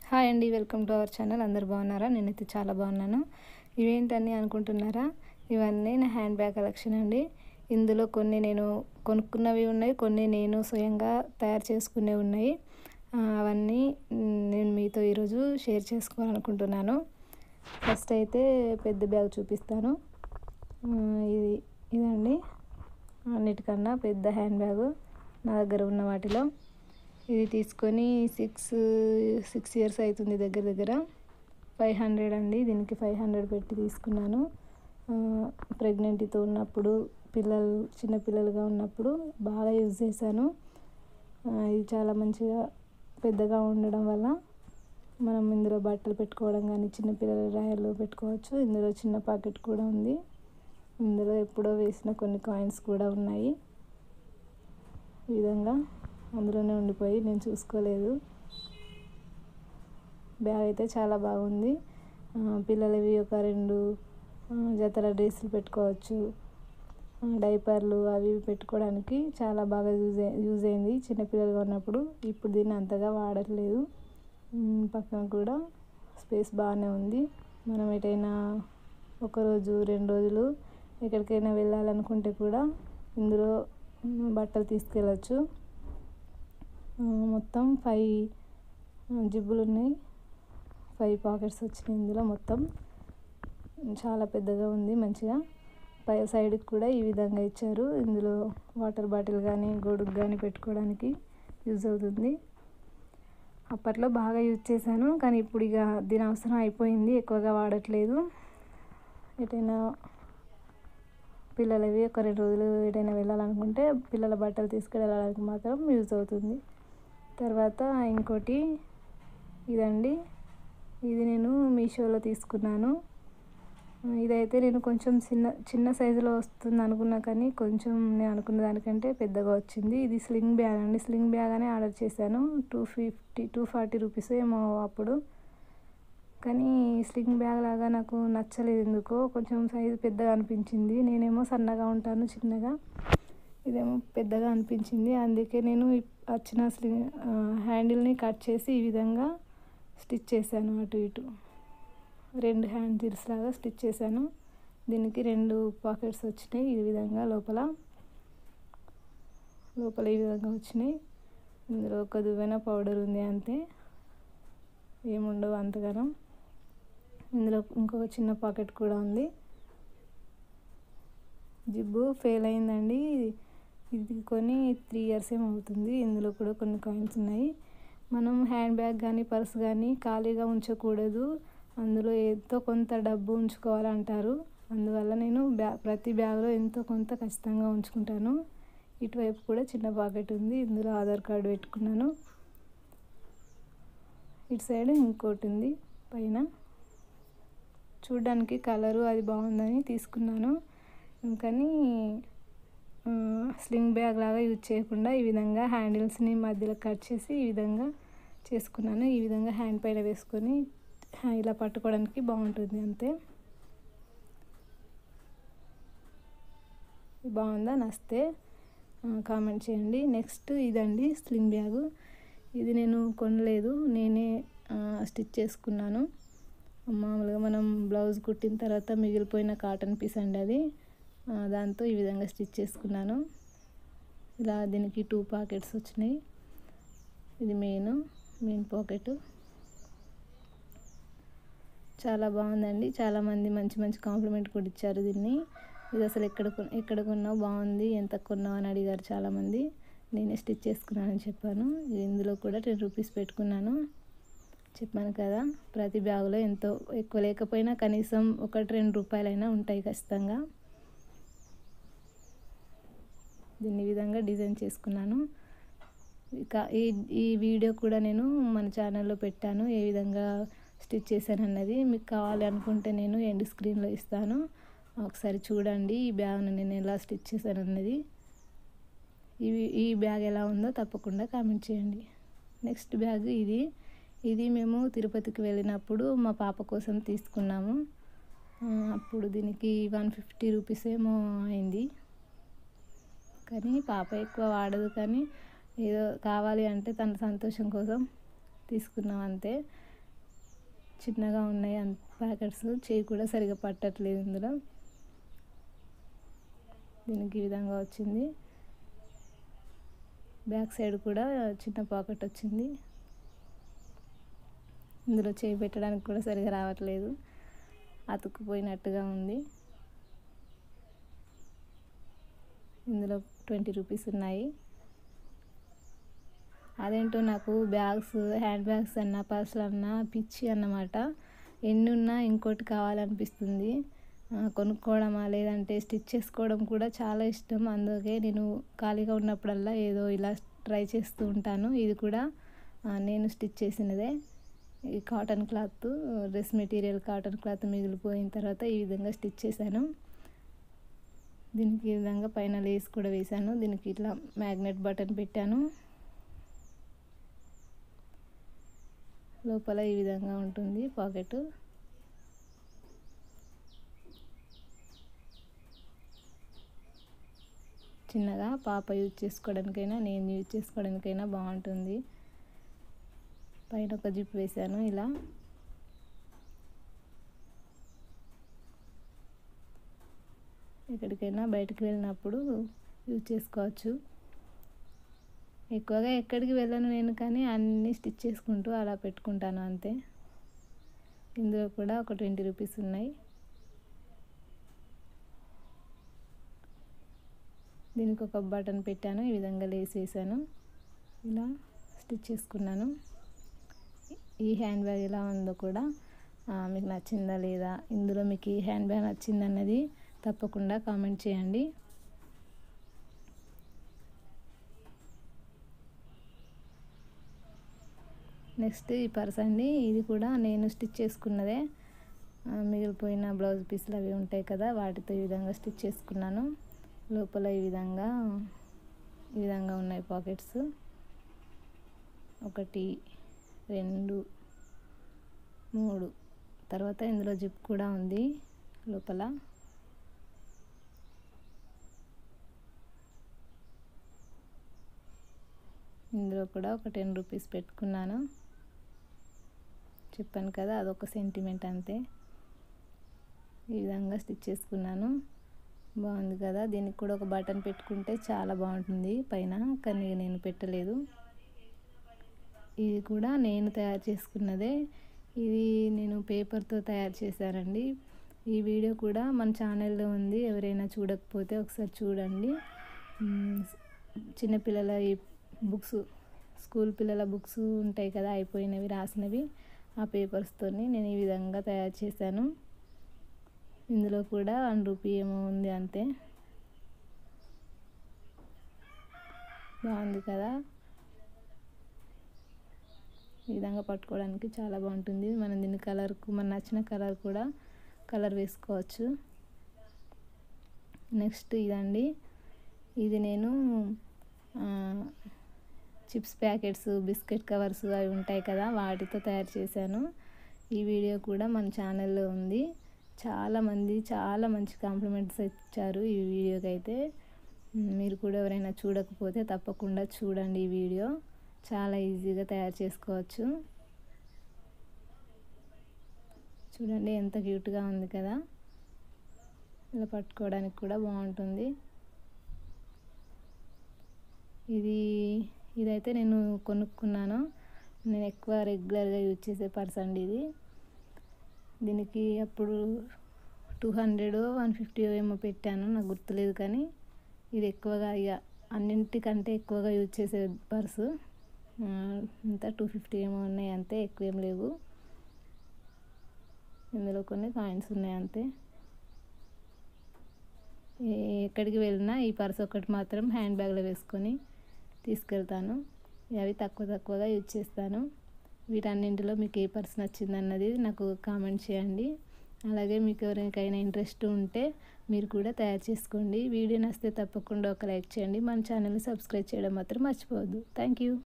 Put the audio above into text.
Hi అండి, welcome to our channel. అందరు బాగున్నారా? నేనైతే చాలా బాగున్నాను. ఇవేంటని అనుకుంటున్నారా? ఇవన్నీ నా హ్యాండ్ బ్యాగ్ కలెక్షన్ అండి. ఇందులో కొన్ని నేను కొనుక్కున్నవి ఉన్నాయి, కొన్ని నేను స్వయంగా తయారు చేసుకునేవి ఉన్నాయి. అవన్నీ నేను మీతో ఈరోజు షేర్ చేసుకోవాలనుకుంటున్నాను. ఫస్ట్ అయితే పెద్ద బ్యాగ్ చూపిస్తాను. ఇదండి అన్నిటికన్నా పెద్ద హ్యాండ్ బ్యాగు నా దగ్గర ఉన్న వాటిలో. ఇది తీసుకొని సిక్స్ ఇయర్స్ అవుతుంది. దగ్గర 500 అండి. దీనికి 500 పెట్టి తీసుకున్నాను. ప్రెగ్నెంటీతో ఉన్నప్పుడు, చిన్నపిల్లలుగా ఉన్నప్పుడు బాగా యూజ్ చేశాను. ఇది చాలా మంచిగా పెద్దగా ఉండడం వల్ల మనం ఇందులో బట్టలు పెట్టుకోవడం కానీ, చిన్నపిల్లల డ్రాయర్లో పెట్టుకోవచ్చు. ఇందులో చిన్న పాకెట్ కూడా ఉంది. ఇందులో ఎప్పుడో వేసిన కొన్ని కాయిన్స్ కూడా ఉన్నాయి. ఈ విధంగా అందులోనే ఉండిపోయి నేను చూసుకోలేదు. బ్యాగ్ అయితే చాలా బాగుంది. పిల్లలవి ఒక 2 జతల డ్రెస్సులు పెట్టుకోవచ్చు. డైపర్లు అవి పెట్టుకోవడానికి చాలా బాగా యూజ్ అయింది చిన్నపిల్లలుగా ఉన్నప్పుడు. ఇప్పుడు దీన్ని అంతగా వాడట్లేదు. పక్కన కూడా స్పేస్ బాగానే ఉంది. మనం ఎటైనా ఒకరోజు 2 రోజులు ఎక్కడికైనా వెళ్ళాలనుకుంటే కూడా ఇందులో బట్టలు తీసుకెళ్ళచ్చు. మొత్తం 5 జిబ్బులు ఉన్నాయి, 5 పాకెట్స్ వచ్చినాయి. ఇందులో మొత్తం చాలా పెద్దగా ఉంది. మంచిగా పై సైడ్కి కూడా ఈ విధంగా ఇచ్చారు. ఇందులో వాటర్ బాటిల్ కానీ, గొడుగు కానీ పెట్టుకోవడానికి యూజ్ అవుతుంది. అప్పట్లో బాగా యూజ్ చేశాను, కానీ ఇప్పుడు ఇక దీని అవసరం అయిపోయింది. ఎక్కువగా వాడట్లేదు. ఎటైనా పిల్లలవి ఒక 2 రోజులు ఎటైనా వెళ్ళాలనుకుంటే పిల్లల బట్టలు తీసుకెళ్ళడానికి మాత్రం యూజ్ అవుతుంది. తర్వాత ఇంకోటి ఇదండి. ఇది నేను మీషోలో తీసుకున్నాను. ఇదైతే నేను కొంచెం చిన్న సైజులో వస్తుంది అనుకున్నా, కానీ కొంచెం నేను అనుకున్న దానికంటే పెద్దగా వచ్చింది. ఇది స్లింగ్ బ్యాగ్ అండి. స్లింగ్ బ్యాగ్ అని ఆర్డర్ చేశాను. 240 రూపీస్ ఏమో అప్పుడు. కానీ స్లింగ్ బ్యాగ్ లాగా నాకు నచ్చలేదు ఎందుకో. కొంచెం సైజు పెద్దగా అనిపించింది. నేనేమో సన్నగా ఉంటాను, చిన్నగా. ఇదేమో పెద్దగా అనిపించింది. అందుకే నేను వచ్చిన హ్యాండిల్ని కట్ చేసి ఈ విధంగా స్టిచ్ చేశాను. అటు ఇటు 2 హ్యాండిల్స్ లాగా స్టిచ్ చేశాను. దీనికి 2 పాకెట్స్ వచ్చినాయి. ఈ విధంగా లోపల ఈ విధంగా వచ్చినాయి. ఇందులో ఒక దువ్వెన, పౌడర్ ఉంది, అంతే. ఏముండవు అంతగానం. ఇందులో ఇంకొక చిన్న పాకెట్ కూడా ఉంది. జిబ్బు ఫెయిల్ అయిందండి. ఇది కొని 3 ఇయర్స్ ఏమో అవుతుంది. ఇందులో కూడా కొన్ని కాయిన్స్ ఉన్నాయి. మనం హ్యాండ్ బ్యాగ్ కానీ, పర్స్ కానీ ఖాళీగా ఉంచకూడదు. అందులో ఎంతో కొంత డబ్బు ఉంచుకోవాలంటారు. అందువల్ల నేను ప్రతి బ్యాగ్లో ఎంతో కొంత ఖచ్చితంగా ఉంచుకుంటాను. ఇటువైపు కూడా చిన్న పాకెట్ ఉంది. ఇందులో ఆధార్ కార్డు పెట్టుకున్నాను. ఇటు సైడ్ ఇంకోటి ఉంది పైన. చూడ్డానికి కలరు అది బాగుందని తీసుకున్నాను. కానీ స్లింగ్ బ్యాగ్ లాగా యూజ్ చేయకుండా ఈ విధంగా హ్యాండిల్స్ని మధ్యలో కట్ చేసి ఈ విధంగా చేసుకున్నాను. ఈ విధంగా హ్యాండ్ పైన వేసుకొని ఇలా పట్టుకోవడానికి బాగుంటుంది, అంతే. బాగుందా? నచ్చితే కామెంట్ చేయండి. నెక్స్ట్ ఇదండి స్లింగ్ బ్యాగు. ఇది నేను కొనలేదు, నేనే స్టిచ్ చేసుకున్నాను. మామూలుగా మనం బ్లౌజ్ కుట్టిన తర్వాత మిగిలిపోయిన కాటన్ పీస్ అండి అది. దాంతో ఈ విధంగా స్టిచ్ చేసుకున్నాను. ఇలా దీనికి 2 పాకెట్స్ వచ్చినాయి. ఇది మెయిన్ పాకెట్. చాలా బాగుందండి. చాలామంది మంచి కాంప్లిమెంట్ కూడా ఇచ్చారు దీన్ని. ఇది అసలు ఎక్కడ కొన్నావు, బాగుంది, ఎంత కొన్నావు అని అడిగారు చాలామంది. నేనే స్టిచ్ చేసుకున్నానని చెప్పాను. ఇందులో కూడా 10 రూపీస్ పెట్టుకున్నాను. చెప్పాను కదా, ప్రతి బ్యాగులో ఎంతో ఎక్కువ లేకపోయినా కనీసం 1-2 రూపాయలైనా ఉంటాయి ఖచ్చితంగా. దీన్ని ఈ విధంగా డిజైన్ చేసుకున్నాను. ఈ వీడియో కూడా నేను మన ఛానల్లో పెట్టాను, ఏ విధంగా స్టిచ్ చేశాను అన్నది. మీకు కావాలి అనుకుంటే నేను ఎండ్ స్క్రీన్లో ఇస్తాను, ఒకసారి చూడండి. ఈ బ్యాగ్ను నేను ఎలా స్టిచ్ చేశాను అన్నది. ఈ బ్యాగ్ ఎలా ఉందో తప్పకుండా కామెంట్ చేయండి. నెక్స్ట్ బ్యాగ్ ఇది మేము తిరుపతికి వెళ్ళినప్పుడు మా పాప కోసం తీసుకున్నాము. అప్పుడు దీనికి 150 రూపీస్ ఏమో అయింది. కానీ పాప ఎక్కువ వాడదు, కానీ ఏదో కావాలి అంటే తన సంతోషం కోసం తీసుకున్నాం అంతే. చిన్నగా ఉన్నాయి ప్యాకెట్స్, చేయి కూడా సరిగా పట్టట్లేదు ఇందులో. దీనికి ఈ విధంగా వచ్చింది. బ్యాక్ సైడ్ కూడా చిన్న పాకెట్ వచ్చింది. ఇందులో చేయి పెట్టడానికి కూడా సరిగా రావట్లేదు, అతుక్కుపోయినట్టుగా ఉంది. ఇందులో 20 రూపీస్ ఉన్నాయి. అదేంటో నాకు బ్యాగ్స్, హ్యాండ్ బ్యాగ్స్ అన్నా, పర్సులు అన్నా పిచ్చి అన్నమాట. ఎన్ని ఉన్నా ఇంకోటి కావాలనిపిస్తుంది. కొనుక్కోవడమా లేదంటే స్టిచ్ చేసుకోవడం కూడా చాలా ఇష్టం. అందుకే నేను ఖాళీగా ఉన్నప్పుడల్లా ఏదో ఇలా ట్రై చేస్తూ ఉంటాను. ఇది కూడా నేను స్టిచ్ చేసినదే. ఈ cotton cloth, dress material cotton cloth మిగిలిపోయిన తర్వాత ఈ విధంగా స్టిచ్ చేశాను. దీనికి ఈ విధంగా పైన లేస్ కూడా వేశాను. దీనికి ఇట్లా మ్యాగ్నెట్ బటన్ పెట్టాను. లోపల ఈ విధంగా ఉంటుంది పాకెట్. చిన్నగా పాప యూజ్ చేసుకోవడానికైనా, నేను యూజ్ చేసుకోవడానికైనా బాగుంటుంది. పైన ఒక జిప్ వేశాను ఇలా. ఎక్కడికైనా బయటకు వెళ్ళినప్పుడు యూజ్ చేసుకోవచ్చు. ఎక్కువగా ఎక్కడికి వెళ్ళను నేను, కానీ అన్నీ స్టిచ్ చేసుకుంటూ అలా పెట్టుకుంటాను అంతే. ఇందులో కూడా ఒక 20 రూపీస్ ఉన్నాయి. దీనికి ఒక బటన్ పెట్టాను, ఈ విధంగా లేస్ వేసాను, ఇలా స్టిచ్ చేసుకున్నాను. ఈ హ్యాండ్ బ్యాగ్ ఎలా ఉందో కూడా మీకు నచ్చిందా లేదా, ఇందులో మీకు ఈ హ్యాండ్ బ్యాగ్ నచ్చిందన్నది తప్పకుండా కామెంట్ చేయండి. నెక్స్ట్ ఈ పర్స్ అండి. ఇది కూడా నేను స్టిచ్ చేసుకున్నదే. మిగిలిపోయిన బ్లౌజ్ పీసులు అవి ఉంటాయి కదా, వాటితో ఈ విధంగా స్టిచ్ చేసుకున్నాను. లోపల ఈ విధంగా ఉన్నాయి పాకెట్స్. 1 2 3. తర్వాత ఇందులో జిప్ కూడా ఉంది లోపల. ఇందులో కూడా ఒక 10 రూపీస్ పెట్టుకున్నాను. చెప్పాను కదా, అదొక సెంటిమెంట్ అంతే. ఈ విధంగా స్టిచ్ చేసుకున్నాను. బాగుంది కదా. దీనికి కూడా ఒక బటన్ పెట్టుకుంటే చాలా బాగుంటుంది పైన, కానీ నేను పెట్టలేదు. ఇది కూడా నేను తయారు చేసుకున్నదే. ఇది నేను పేపర్తో తయారు చేశానండి. ఈ వీడియో కూడా మన ఛానల్లో ఉంది, ఎవరైనా చూడకపోతే ఒకసారి చూడండి. చిన్నపిల్లల ఈ బుక్స్, స్కూల్ పిల్లల బుక్స్ ఉంటాయి కదా, అయిపోయినవి రాసినవి, ఆ పేపర్స్తో నేను ఈ విధంగా తయారు చేశాను. ఇందులో కూడా 1 రూపీ ఏమో ఉంది అంతే. బాగుంది కదా. ఈ విధంగా పట్టుకోవడానికి చాలా బాగుంటుంది. మనం దీన్ని కలర్కు మన నచ్చిన కలర్ కూడా కలర్ వేసుకోవచ్చు. నెక్స్ట్ ఇదండి. ఇది నేను చిప్స్ ప్యాకెట్స్, బిస్కెట్ కవర్స్ అవి ఉంటాయి కదా, వాటితో తయారు చేశాను. ఈ వీడియో కూడా మన ఛానల్లో ఉంది. చాలామంది చాలా మంచి కాంప్లిమెంట్స్ ఇచ్చారు ఈ వీడియోకి అయితే. మీరు కూడా ఎవరైనా చూడకపోతే తప్పకుండా చూడండి. ఈ వీడియో చాలా ఈజీగా తయారు చేసుకోవచ్చు. చూడండి ఎంత క్యూట్గా ఉంది కదా. ఇలా పట్టుకోవడానికి కూడా బాగుంటుంది. ఇదైతే నేను కొనుక్కున్నాను. నేను ఎక్కువ రెగ్యులర్గా యూజ్ చేసే పర్స్ అండి ఇది. దీనికి అప్పుడు 200 150 ఏమో పెట్టాను, నాకు గుర్తులేదు. కానీ ఇది ఎక్కువగా ఇక అన్నింటికంటే ఎక్కువగా యూజ్ చేసే పర్సు. ఇంత 250 ఏమో ఉన్నాయి అంతే, ఎక్కువ ఏం లేవు. ఇందులో కొన్ని కాయిన్స్ ఉన్నాయి అంతే. ఎక్కడికి వెళ్ళినా ఈ పర్స్ ఒకటి మాత్రం హ్యాండ్ బ్యాగ్లో వేసుకొని తీసుకెళ్తాను. అవి తక్కువగా యూజ్ చేస్తాను. వీటన్నింటిలో మీకు ఏ పర్స్ నచ్చిందన్నది నాకు కామెంట్ చేయండి. అలాగే మీకు ఎవరికైనా ఇంట్రెస్ట్ ఉంటే మీరు కూడా తయారు చేసుకోండి. వీడియో నచ్చితే తప్పకుండా ఒక లైక్ చేయండి. మన ఛానల్ని సబ్స్క్రైబ్ చేయడం మాత్రం మర్చిపోవద్దు. Thank you.